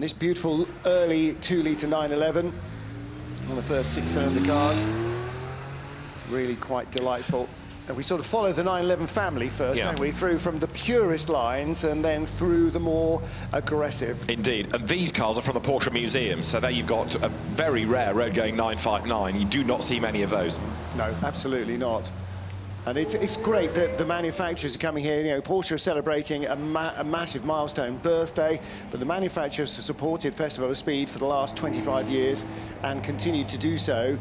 This beautiful early 2-litre 911 on the first 6-cylinder cars. Really quite delightful. And we sort of follow the 911 family first, don't we? Through from the purest lines and then through the more aggressive. Indeed. And these cars are from the Porsche Museum. So there you've got a very rare road-going 959. You do not see many of those. No, absolutely not. And it's great that the manufacturers are coming here. You know, Porsche are celebrating a massive milestone birthday, but the manufacturers have supported Festival of Speed for the last 25 years and continue to do so.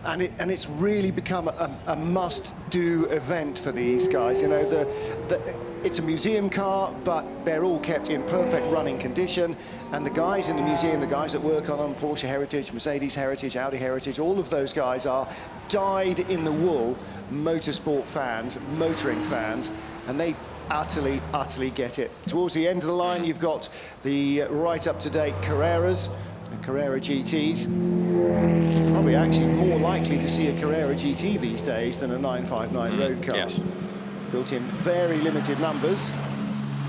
And it's really become a must-do event for these guys. You know, it's a museum car, but they're all kept in perfect running condition. And the guys in the museum, the guys that work on Porsche Heritage, Mercedes Heritage, Audi Heritage, all of those guys are dyed-in-the-wool motorsport fans, motoring fans, and they utterly get it. Towards the end of the line, you've got the right up-to-date Carreras, the Carrera GTs. Probably actually more likely to see a Carrera GT these days than a 959 road car. Yes. Built in very limited numbers.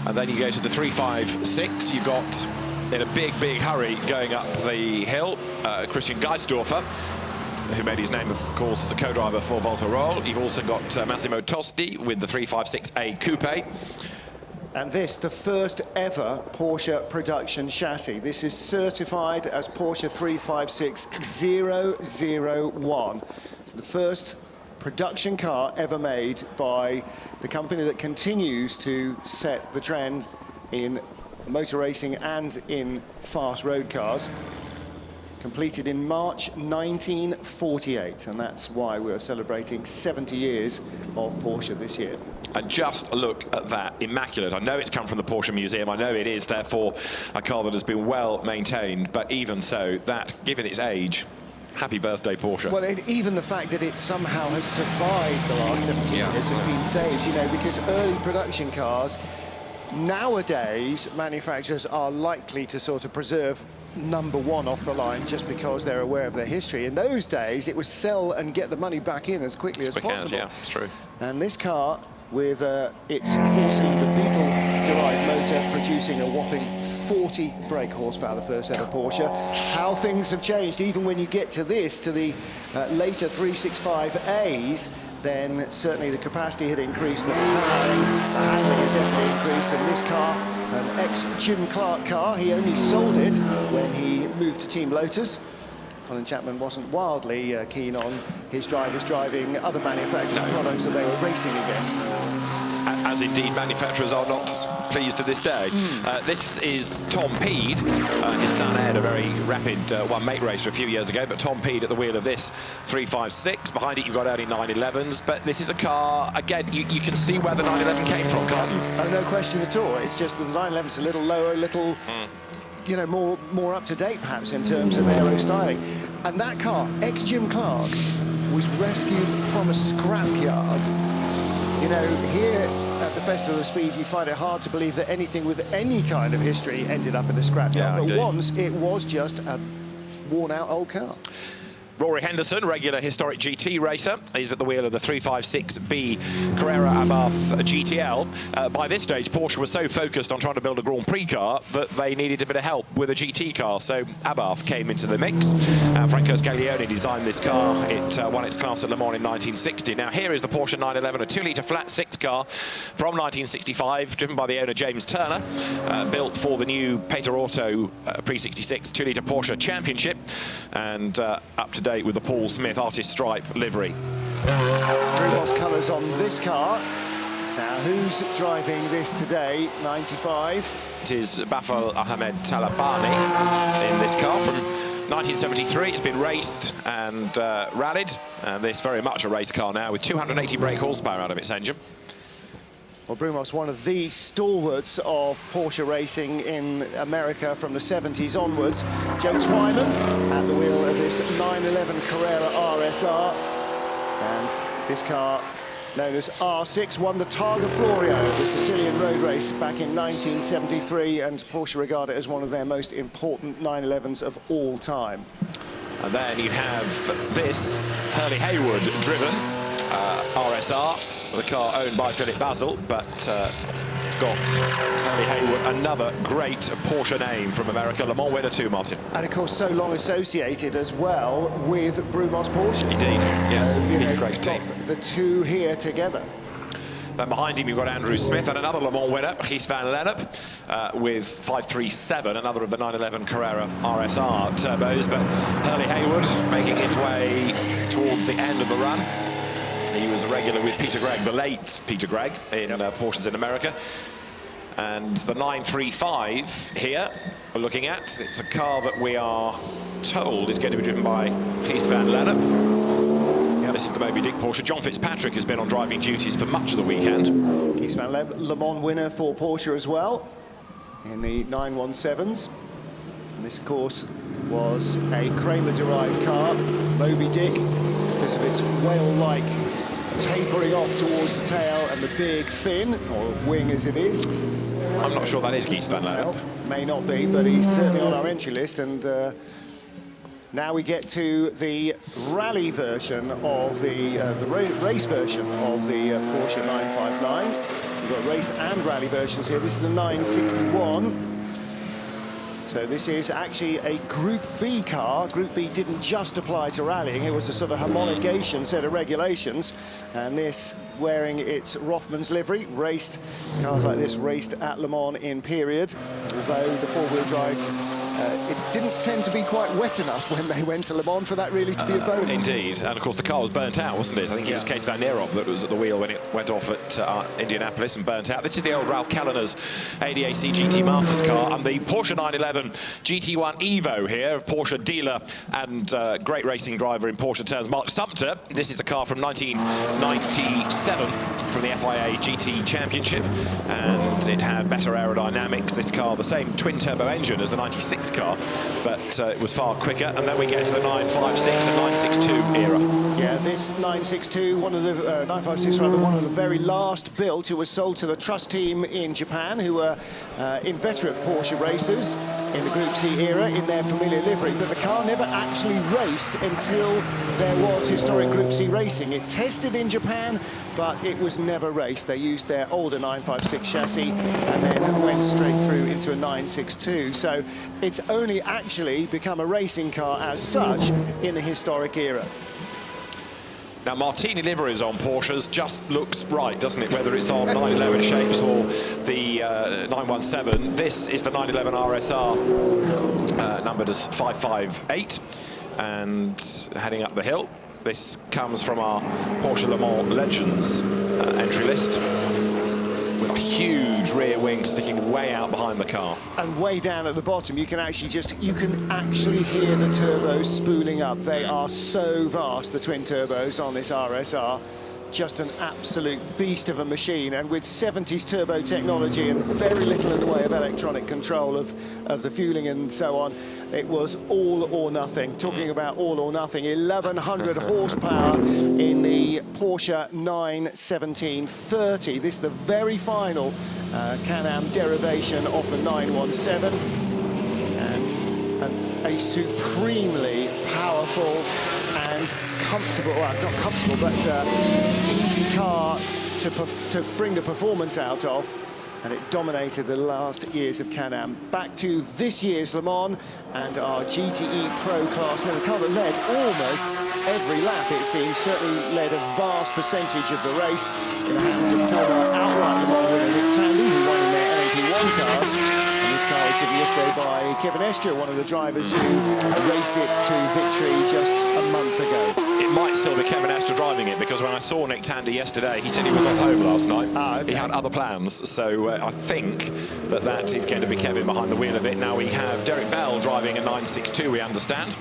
And then you go to the 356. You've got, in a big hurry, going up the hill, Christian Geisdorfer, who made his name, of course, as a co-driver for Volta Roll. You've also got Massimo Tosti with the 356A Coupe. And this, the first ever Porsche production chassis. This is certified as Porsche 356001. So the first production car ever made by the company that continues to set the trend in motor racing and in fast road cars. Completed in March 1948, and that's why we're celebrating 70 years of Porsche this year. And just look at that, immaculate. I know it's come from the Porsche Museum. I know it is, therefore, a car that has been well maintained. But even so, that, given its age, happy birthday, Porsche. Well, even the fact that it somehow has survived the last 70 years has been saved, you know, because early production cars, nowadays, manufacturers are likely to sort of preserve number one off the line just because they're aware of their history. In those days, it was sell and get the money back in as quickly as possible. Yeah, it's true. And this car, with its 4-cylinder Beetle-derived motor producing a whopping 40 brake horsepower, the first ever Porsche. How things have changed, even when you get to this, to the later 365As, then certainly the capacity had increased, but the power and handling has definitely increased. And this car, an ex-Jim Clark car, he only sold it when he moved to Team Lotus. Colin Chapman wasn't wildly keen on his drivers driving other manufacturers' products that they were racing against. As indeed manufacturers are not pleased to this day. This is Tom Peed. His son Ed, a very rapid one-make racer a few years ago, but Tom Peed at the wheel of this 356. Behind it you've got early 911s, but this is a car, again, you can see where the 911 came from, can't you? Oh, no question at all. It's just that the 911's a little lower, a little... you know, more up to date perhaps in terms of aero styling. And that car, ex-Jim Clark, was rescued from a scrapyard. You know, here at the Festival of Speed, you find it hard to believe that anything with any kind of history ended up in a scrapyard. But once it was just a worn-out old car. Rory Henderson, regular historic GT racer, is at the wheel of the 356B Carrera Abarth GTL. By this stage, Porsche was so focused on trying to build a Grand Prix car that they needed a bit of help with a GT car, so Abarth came into the mix. Franco Scaglione designed this car. It won its class at Le Mans in 1960. Now here is the Porsche 911, a 2-litre flat-six car from 1965, driven by the owner James Turner, built for the new Pater Auto Pre-66 2-litre Porsche Championship, and up to date with the Paul Smith Artist Stripe livery. Brumos colours on this car. Now, who's driving this today? 95. It is Bafal Ahmed Talabani in this car from 1973. It's been raced and rallied, and this very much a race car now with 280 brake horsepower out of its engine. Well, Brumos, one of the stalwarts of Porsche racing in America from the 70s onwards. Joe Twyman at the wheel of this 911 Carrera RSR. And this car, known as R6, won the Targa Florio, the Sicilian road race, back in 1973, and Porsche regard it as one of their most important 911s of all time. And then you have this Hurley Haywood driven RSR, the car owned by Philip Basil, but It's got Hurley Haywood, another great Porsche name from America. Le Mans winner too, Martin. And of course, so long associated as well with Brumos Porsche. Indeed, yes, Peter know, Craig's team. The two here together. Then behind him, you've got Andrew Smith and another Le Mans winner, Gijs van Lennep, with 537, another of the 911 Carrera RSR turbos. But Hurley Haywood making his way towards the end of the run. He was a regular with Peter Gregg, the late Peter Gregg, in Porsches in America. And the 935 here we're looking at, it's a car that we are told is going to be driven by Gijs van Lennep. This is the Moby Dick Porsche. John Fitzpatrick has been on driving duties for much of the weekend. Gijs van Lennep, Le Mans winner for Porsche as well in the 917s. And this, of course, was a Kramer-derived car, Moby Dick, because of its whale-like tapering off towards the tail and the big fin, or wing as it is. I'm not sure that is Gijs van Lennep. May not be, but he's certainly on our entry list. And now we get to the rally version of the race version of the Porsche 959. We've got race and rally versions here. This is the 961. So this is actually a Group B car. Group B didn't just apply to rallying. It was a sort of homologation set of regulations. And this, wearing its Rothmans livery, raced, cars like this raced at Le Mans in period. Although the four-wheel drive, it didn't tend to be quite wet enough when they went to Le Mans for that really to be a bonus. Indeed, and of course the car was burnt out, wasn't it? I think it was Kees van Nierop that was at the wheel when it went off at Indianapolis and burnt out. This is the old Ralph Kallener's ADAC GT Masters car, and the Porsche 911 GT1 Evo here, Porsche dealer and great racing driver in Porsche terms, Mark Sumpter. This is a car from 1997 from the FIA GT Championship, and it had better aerodynamics. This car, the same twin-turbo engine as the 96 car, but it was far quicker. And then we get to the 956 and 962 era. Yeah, this 962, one of the 956 rather, one of the very last built. It was sold to the Trust team in Japan, who were inveterate Porsche racers in the Group C era in their familiar livery. But the car never actually raced until there was historic Group C racing. It tested in Japan, but it was never raced. They used their older 956 chassis and then went straight through into a 962. So it's only actually become a racing car as such in the historic era. Now, Martini liveries on Porsches just looks right, doesn't it? Whether it's on 911 shapes or the 917. This is the 911 RSR, numbered as 558, and heading up the hill. This comes from our Porsche Le Mans Legends entry list, with a huge rear wing sticking way out behind the car. And way down at the bottom, you can actually hear the turbos spooling up. They are so vast, the twin turbos on this RSR. Just an absolute beast of a machine, and with 70s turbo technology and very little in the way of electronic control of the fueling and so on, it was all or nothing. Talking about all or nothing, 1,100 horsepower in the Porsche 917-30. This is the very final Can-Am derivation of the 917, and a supremely powerful and comfortable, well, not comfortable, but easy car to bring the performance out of, and it dominated the last years of Can-Am. Back to this year's Le Mans and our GTE Pro Class winner, a car that led almost every lap, it seems, certainly led a vast percentage of the race in the hands of former outright Le Mans winner Nick Tandy, who won in their LMP1 cars. This car was driven yesterday by Kevin Estre, one of the drivers who raced it to victory just a month ago. It might still be Kevin Estre driving it, because when I saw Nick Tandy yesterday, he said he was off home last night. Okay. He had other plans, so I think that is going to be Kevin behind the wheel of it. Now we have Derek Bell driving a 962, we understand.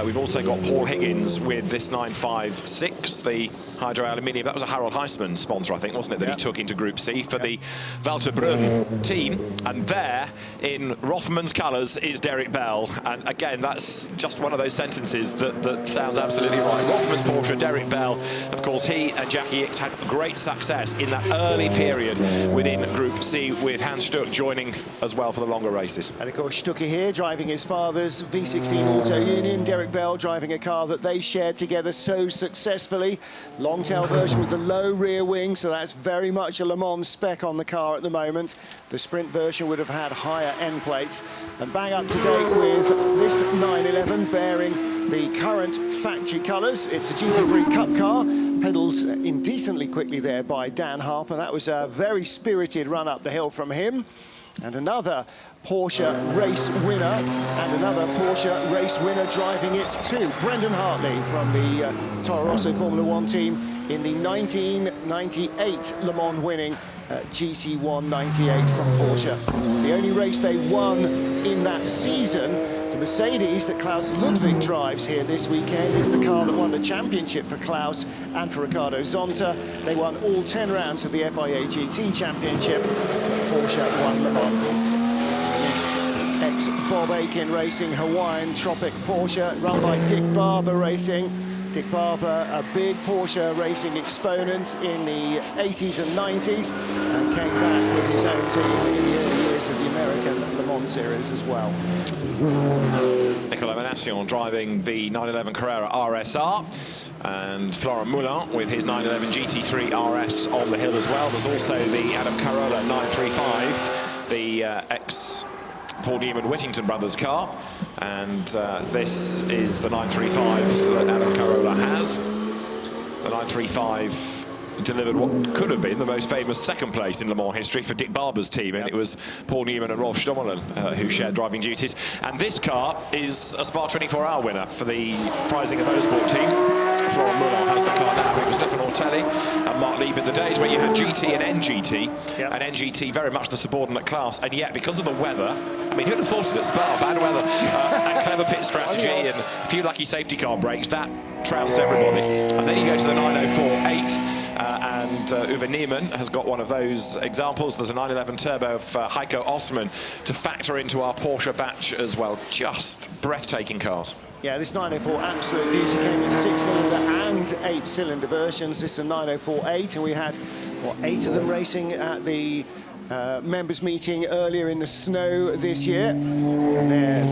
We've also got Paul Higgins with this 956, the Hydro Aluminium. That was a Harold Heisman sponsor, I think, wasn't it, that he took into Group C for the Walter Brunn team. And there, in Rothman's colours is Derek Bell, and again, that's just one of those sentences that sounds absolutely right. Rothman's Porsche, Derek Bell. Of course, he and Jackie Ickx had great success in that early period within Group C, with Hans Stuck joining as well for the longer races. And of course, Stuckey here driving his father's V16 Auto Union. Derek Bell driving a car that they shared together so successfully. Long tail version with the low rear wing, so that's very much a Le Mans spec on the car at the moment. The sprint version would have had higher end plates. And bang up to date with this 911 bearing the current factory colours. It's a GT3 Cup car, pedalled indecently quickly there by Dan Harper. That was a very spirited run up the hill from him. And another Porsche race winner, and another Porsche race winner driving it too. Brendan Hartley from the Toro Rosso Formula 1 team in the 1998 Le Mans winning GT1 98 from Porsche. The only race they won in that season, the Mercedes that Klaus Ludwig drives here this weekend, is the car that won the championship for Klaus and for Ricardo Zonta. They won all 10 rounds of the FIA GT Championship. Porsche won Le Mans. This ex-Bob Akin Racing Hawaiian Tropic Porsche, run by Dick Barber Racing. Dick Barber, a big Porsche racing exponent in the 80s and 90s, and came back with his own team in the early years of the American Le Mans series as well. Nicolas Manassion driving the 911 Carrera RSR, and Florent Moulin with his 911 GT3 RS on the hill as well. There's also the Adam Carolla 935, the ex Paul Newman Whittington brothers car, and this is the 935 that Adam Carolla has. The 935 delivered what could have been the most famous second place in Le Mans history for Dick Barber's team, and it was Paul Newman and Rolf Stommelen who shared driving duties. And this car is a Spa 24-hour winner for the Freisinger Motorsport team. Florent Moulin has the car now. It was Stefan Ortelli and Mark Lieb in the days where you had GT and NGT, and NGT very much the subordinate class, and yet because of the weather, I mean, who'd have thought it at Spa, bad weather, and clever pit strategy and a few lucky safety car breaks, that trounced everybody. And then you go to the 904-8, and Uwe Niemann has got one of those examples. There's a 911 Turbo of Heiko Osman to factor into our Porsche batch as well. Just breathtaking cars. Yeah, this 904 absolute beauty came in 6-cylinder and 8-cylinder versions. This is a 904-8, and we had, what, 8 of them racing at the members meeting earlier in the snow this year. And they're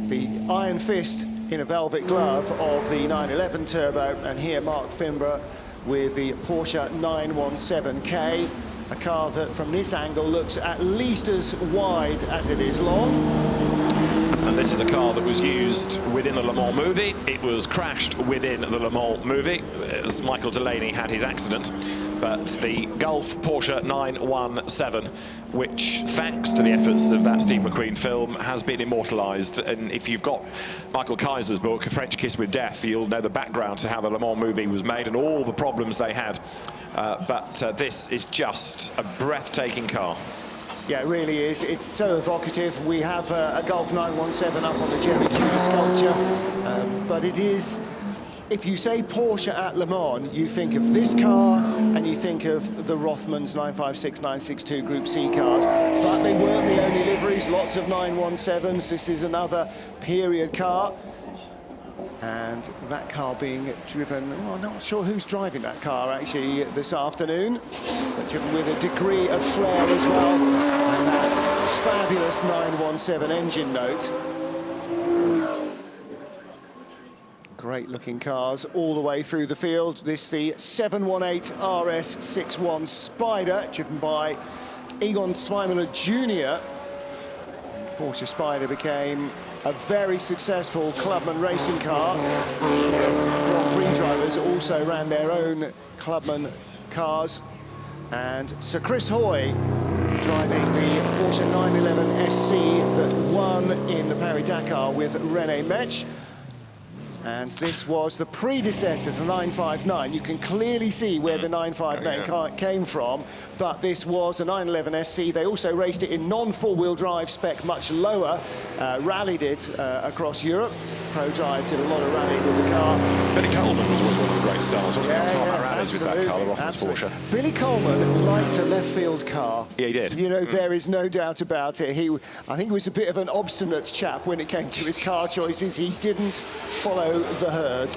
the iron fist in a velvet glove of the 911 Turbo, and here Mark Fimbra with the Porsche 917K, a car that from this angle looks at least as wide as it is long. And this is a car that was used within the Le Mans movie. It was crashed within the Le Mans movie as Michael Delaney had his accident. But the Gulf Porsche 917, which, thanks to the efforts of that Steve McQueen film, has been immortalised. And if you've got Michael Kaiser's book, A French Kiss with Death, you'll know the background to how the Le Mans movie was made and all the problems they had. But this is just a breathtaking car. Yeah, it really is. It's so evocative. We have a Golf 917 up on the Jerry Jr. sculpture, but it is, if you say Porsche at Le Mans, you think of this car and you think of the Rothmans 956, 962 Group C cars, but they weren't the only liveries. Lots of 917s. This is another period car. And that car being driven, well, I'm not sure who's driving that car actually this afternoon, but driven with a degree of flair as well. And that fabulous 917 engine note. Great looking cars all the way through the field. This is the 718 RS61 Spider, driven by Egon Zweimüller Jr. Porsche Spider became a very successful Clubman racing car. Grand Prix drivers also ran their own Clubman cars. And Sir Chris Hoy driving the Porsche 911 SC that won in the Paris-Dakar with René Mech. And this was the predecessor to 959. You can clearly see where the 959 car came from, but this was a 911 SC. They also raced it in non-four-wheel drive spec, much lower, rallied it across Europe. ProDrive did a lot of rallying with the car. Billy Coleman was always one of the great stars, wasn't he? On top of rallies with that car, the Rothmans Porsche. Billy Coleman liked a left field car. Yeah, he did. You know, there is no doubt about it. I think he was a bit of an obstinate chap when it came to his car choices. He didn't follow the herd.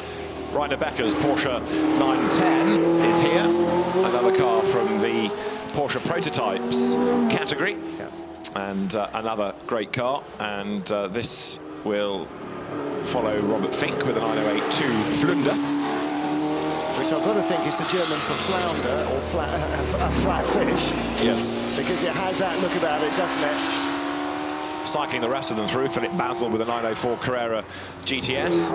Rainer Becker's Porsche 910 is here. Another car from the Porsche prototypes category. Yeah. And another great car. And this will follow Robert Fink with a 9082 Flunder. Which I've got to think is the German for flounder, or a flat finish. Yes. Because it has that look about it, doesn't it? Cycling the rest of them through, Philip Basil with a 904 Carrera GTS.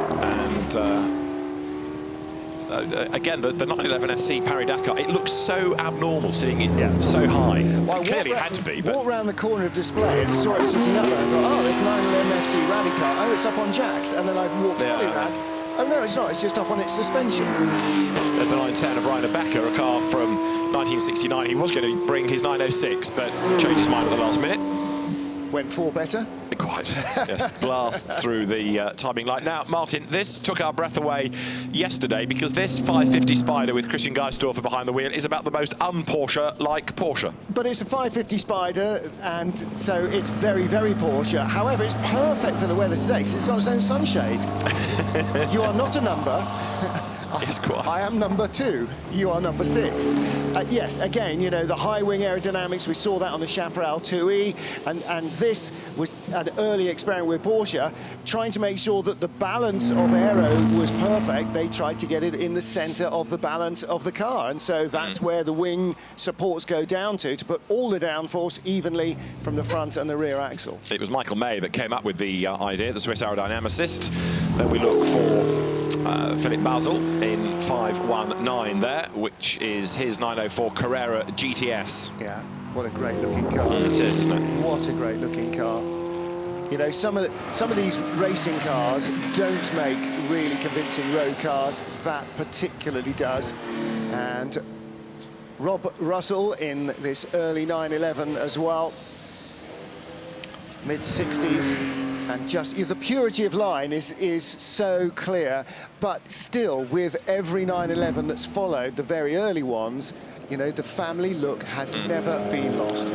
And again, the 911 SC Paris-Dakar, it looks so abnormal sitting in so high. Well, clearly it had to be. But walked round the corner of display and saw it sitting up there and thought, oh, there's 911 FC rally car. Oh, it's up on jacks. And then I walked fully around. Oh, no, it's not. It's just up on its suspension. There's the 910 of Rainer Becker, a car from 1969. He was going to bring his 906, but changed his mind at the last minute. Went for better. Quite, yes, blasts through the timing light. Now, Martin, this took our breath away yesterday because this 550 Spider with Christian Geisdorfer behind the wheel is about the most un-Porsche-like Porsche. But it's a 550 Spider, and so it's very, very Porsche. However, it's perfect for the weather today because it's got its own sunshade. You are not a number. Yes, quite. I am number 2. You are number 6. Yes, again, you know, the high wing aerodynamics, we saw that on the Chaparral 2E, and this was an early experiment with Porsche, trying to make sure that the balance of aero was perfect. They tried to get it in the center of the balance of the car, and so that's where the wing supports go down to put all the downforce evenly from the front and the rear axle. It was Michael May that came up with the idea, the Swiss aerodynamicist. Then we look for Philip Basil in 519 there, which is his 904 Carrera GTS. Yeah, what a great looking car. It is, isn't it? What a great looking car. You know, some of these racing cars don't make really convincing road cars. That particularly does. And Rob Russell in this early 911 as well. Mid-60s. And just the purity of line is so clear, but still with every 911 that's followed, the very early ones, you know, the family look has never been lost.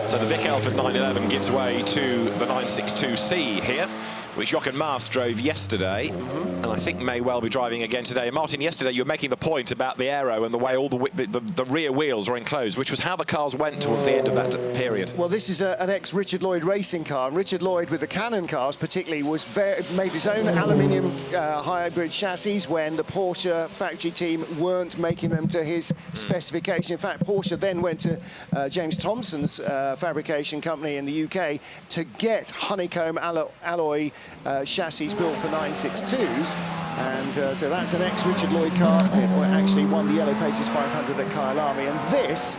So the Vic Elford 911 gives way to the 962C here, which Jochen Maas drove yesterday, and I think may well be driving again today. And Martin, yesterday you were making the point about the aero and the way all the rear wheels are enclosed, which was how the cars went towards the end of that period. Well, this is an ex-Richard Lloyd racing car, and Richard Lloyd, with the Cannon cars particularly, made his own aluminium hybrid chassis when the Porsche factory team weren't making them to his specification. In fact, Porsche then went to James Thompson's fabrication company in the UK to get honeycomb alloy chassis built for 962s, and so that's an ex-Richard Lloyd car. It actually won the Yellow Pages 500 at Kyalami, and this,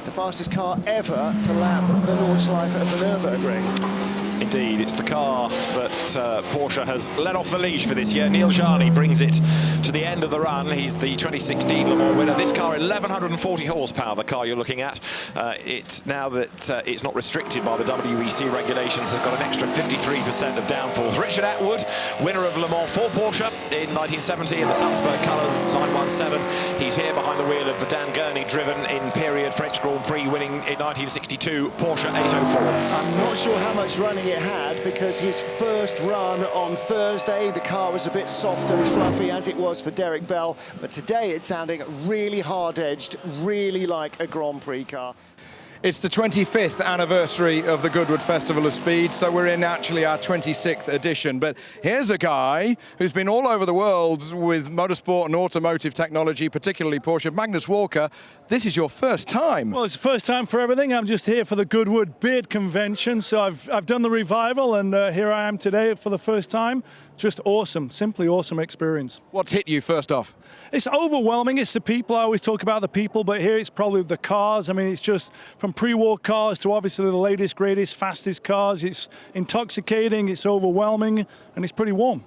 the fastest car ever to lap the Nordschleife at the Nürburgring. Indeed, it's the car that Porsche has let off the leash for this year. Neil Jani brings it to the end of the run. He's the 2016 Le Mans winner. This car, 1,140 horsepower, the car you're looking at. It's now that it's not restricted by the WEC regulations, has got an extra 53% of downforce. Richard Atwood, winner of Le Mans for Porsche in 1970 in the Salzburg colours, 917. He's here behind the wheel of the Dan Gurney driven in period French Grand Prix, winning in 1962 Porsche 804. I'm not sure how much running it had, because his first run on Thursday, the car was a bit soft and fluffy, as it was for Derek Bell, but today it's sounding really hard-edged, really like a Grand Prix car. It's the 25th anniversary of the Goodwood Festival of Speed, so we're in actually our 26th edition. But here's a guy who's been all over the world with motorsport and automotive technology, particularly Porsche. Magnus Walker, this is your first time. Well, it's the first time for everything. I'm just here for the Goodwood Beard Convention, so I've done the revival, and here I am today for the first time. Just awesome, simply awesome experience. What's hit you first off? It's overwhelming. It's the people. I always talk about the people, but here it's probably the cars. I mean, it's just from pre-war cars to obviously the latest, greatest, fastest cars. It's intoxicating, it's overwhelming, and it's pretty warm.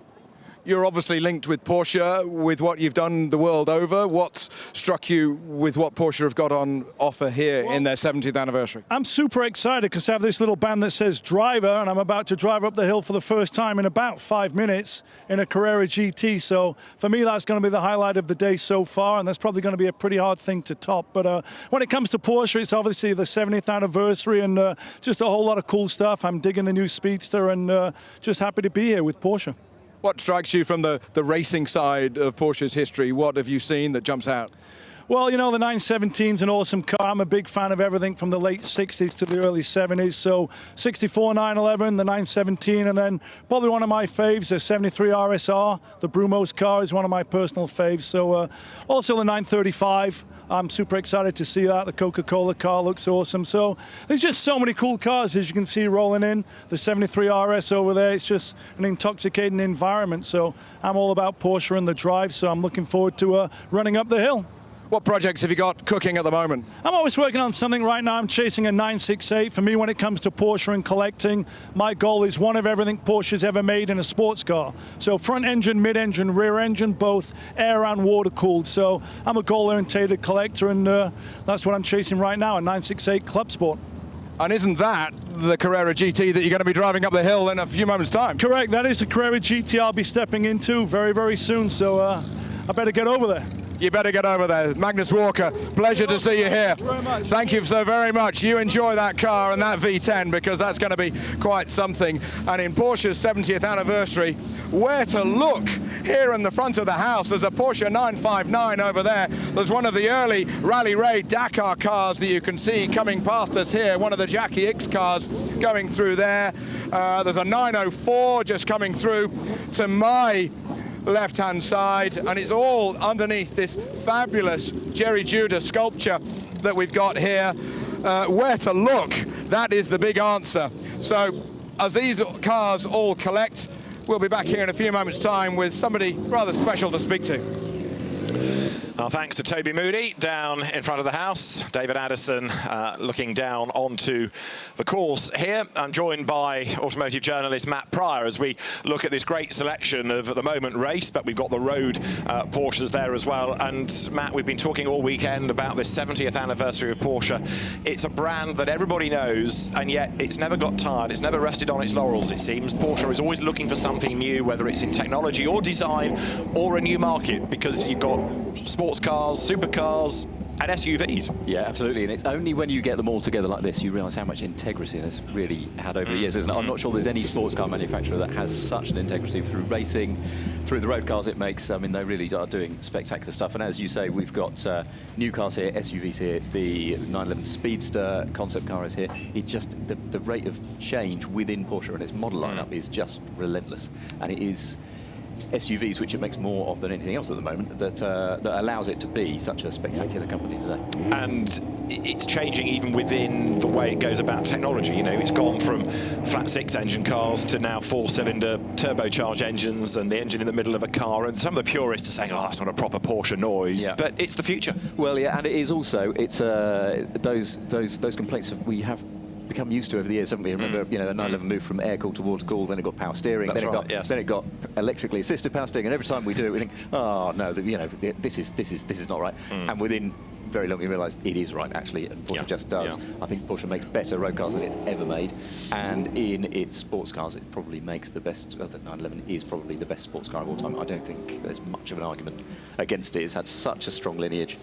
You're obviously linked with Porsche, with what you've done the world over. What's struck you with what Porsche have got on offer here in their 70th anniversary? I'm super excited because I have this little band that says driver, and I'm about to drive up the hill for the first time in about 5 minutes in a Carrera GT. So for me, that's going to be the highlight of the day so far, and that's probably going to be a pretty hard thing to top. But when it comes to Porsche, it's obviously the 70th anniversary and just a whole lot of cool stuff. I'm digging the new Speedster and just happy to be here with Porsche. What strikes you from the racing side of Porsche's history? What have you seen that jumps out? Well, you know, the 917 is an awesome car. I'm a big fan of everything from the late 60s to the early 70s. So 64 911, the 917, and then probably one of my faves, the 73 RSR. The Brumos car is one of my personal faves. So also the 935. I'm super excited to see that. The Coca-Cola car looks awesome. So there's just so many cool cars, as you can see, rolling in. The 73 RS over there, it's just an intoxicating environment. So I'm all about Porsche and the drive, so I'm looking forward to running up the hill. What projects have you got cooking at the moment? I'm always working on something. Right now I'm chasing a 968. For me, when it comes to Porsche and collecting, my goal is one of everything Porsche's ever made in a sports car. So front engine, mid-engine, rear engine, both air and water cooled. So I'm a goal-oriented collector, and that's what I'm chasing right now, a 968 Club Sport. And isn't that the Carrera GT that you're going to be driving up the hill in a few moments' time? Correct. That is the Carrera GT I'll be stepping into very, very soon. So I better get over there. You better get over there. Magnus Walker, pleasure to see you here. Thank you so very much. You enjoy that car and that V10, because that's going to be quite something. And in Porsche's 70th anniversary, where to look? Here in the front of the house, there's a Porsche 959 over there. There's one of the early Rally Raid Dakar cars that you can see coming past us here, one of the Jackie X cars going through there. There's a 904 just coming through to my left-hand side, and it's all underneath this fabulous Jerry Judah sculpture that we've got here. Where to look? That is the big answer. So as these cars all collect, we'll be back here in a few moments' time with somebody rather special to speak to. Well, thanks to Toby Moody down in front of the house. David Addison looking down onto the course here. I'm joined by automotive journalist Matt Pryor as we look at this great selection of, at the moment, race, but we've got the road Porsches there as well. And Matt, we've been talking all weekend about this 70th anniversary of Porsche. It's a brand that everybody knows, and yet it's never got tired. It's never rested on its laurels, it seems. Porsche is always looking for something new, whether it's in technology or design or a new market, because you've got sports cars, supercars, and SUVs. Yeah, absolutely. And it's only when you get them all together like this you realise how much integrity that's really had over the years, isn't it? I'm not sure there's any sports car manufacturer that has such an integrity through racing, through the road cars it makes. I mean, they really are doing spectacular stuff. And as you say, we've got new cars here, SUVs here, the 911 Speedster concept car is here. It just, the rate of change within Porsche and its model lineup is just relentless. And it is SUVs, which it makes more of than anything else at the moment, that allows it to be such a spectacular company today. And it's changing even within the way it goes about technology. You know, it's gone from flat six-engine cars to now four-cylinder turbocharged engines and the engine in the middle of a car. And some of the purists are saying, oh, that's not a proper Porsche noise. Yeah. But it's the future. Well, yeah, and it is also, it's those complaints that we have become used to over the years, haven't we? Remember, you know, a 911 moved from air cooled to water cooled, then it got power steering, then it got electrically assisted power steering, and every time we do it, we think, oh no, you know, this is not right. And within very long we realise it is right, actually, and Porsche just does. I think Porsche makes better road cars than it's ever made, and in its sports cars it probably makes the best. The 911 is probably the best sports car of all time. I don't think there's much of an argument against it. It's had such a strong lineage.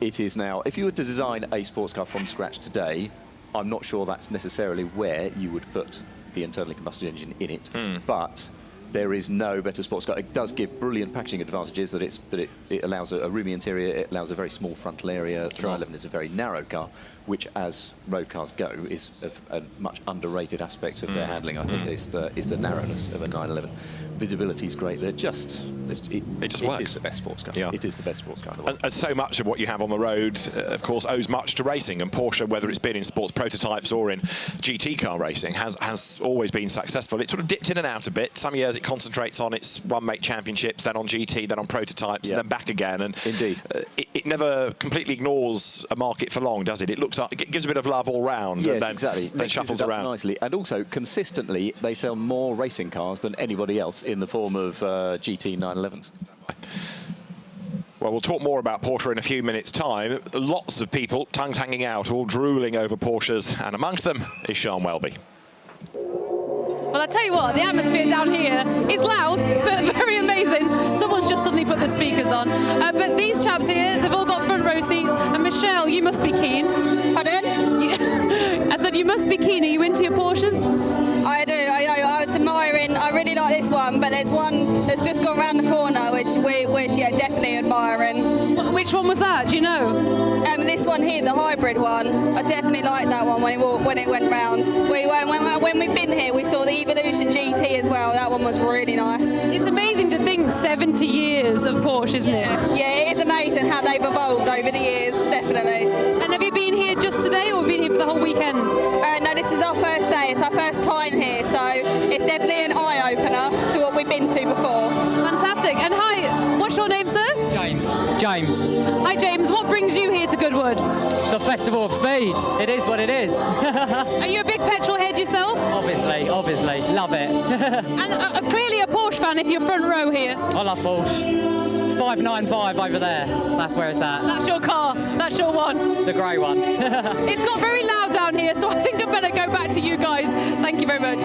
It is now, if you were to design a sports car from scratch today, I'm not sure that's necessarily where you would put the internally combustion engine in it, but there is no better sports car. It does give brilliant packaging advantages, that it allows a roomy interior, it allows a very small frontal area. The 911 is a very narrow car, which, as road cars go, is a much underrated aspect of their handling. I think is the narrowness of a 911. Visibility is great. It just works. It is the best sports car. Yeah. It is the best sports car in the world. And so much of what you have on the road, of course, owes much to racing. And Porsche, whether it's been in sports prototypes or in GT car racing, has always been successful. It sort of dipped in and out a bit. Some years it concentrates on its one-make championships, then on GT, then on prototypes, and then back again. And indeed, it never completely ignores a market for long, does it? It looks like it gives a bit of love all round, yes, and then, exactly. then shuffles around nicely. And also, consistently, they sell more racing cars than anybody else in the form of GT 911s. Well, we'll talk more about Porsche in a few minutes' time. Lots of people, tongues hanging out, all drooling over Porsches, and amongst them is Sean Welby. Well, I tell you what, the atmosphere down here is loud, but very amazing. Someone's just suddenly put the speakers on. But these chaps here, they've all got front row seats. And Michelle, you must be keen. Pardon? I said you must be keen. Are you into your Porsches? I do. I was admiring. I really like this one, but there's one that's just gone around the corner, which we're definitely admiring. Which one was that? Do you know? This one here, the hybrid one. I definitely like that one when it went round. When we've been here, we saw the Evolution GT as well. That one was really nice. It's amazing to think 70 years of Porsche, isn't it? Yeah, it is amazing how they've evolved over the years, definitely. And have you been here just today, or been here for the whole weekend? No, this is our first day. It's our first time here, so it's definitely an eye-opener to what we've been to before. Fantastic. And hi, what's your name, sir? James. Hi, James. What brings you here to Goodwood? The Festival of Speed. It is what it is. Are you a big petrol head yourself? Obviously. Love it. And clearly a Porsche fan if you're front row here. I love Porsche. 595 over there. That's where it's at. That's your car. That's your one. The grey one. It's got very loud down here, so I think I better go back to you guys. Thank you very much.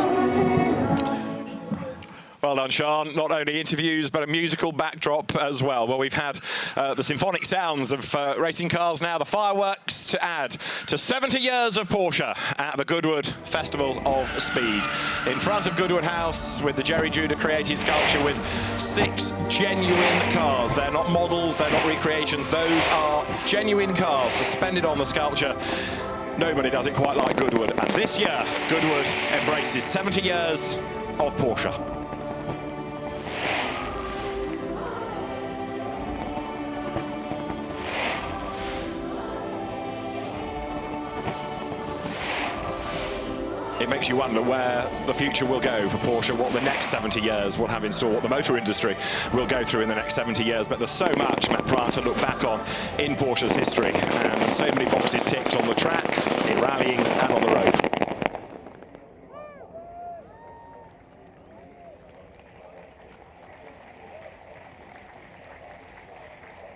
Well done, Sean. Not only interviews, but a musical backdrop as well. Well, we've had the symphonic sounds of racing cars, now the fireworks to add to 70 years of Porsche at the Goodwood Festival of Speed. In front of Goodwood House with the Jerry Judah created sculpture with 6 genuine cars. They're not models, they're not recreations. Those are genuine cars suspended on the sculpture. Nobody does it quite like Goodwood. And this year, Goodwood embraces 70 years of Porsche. It makes you wonder where the future will go for Porsche, what the next 70 years will have in store, what the motor industry will go through in the next 70 years. But there's so much, Matt Pryor, to look back on in Porsche's history, and so many boxes ticked on the track, in rallying and on the road.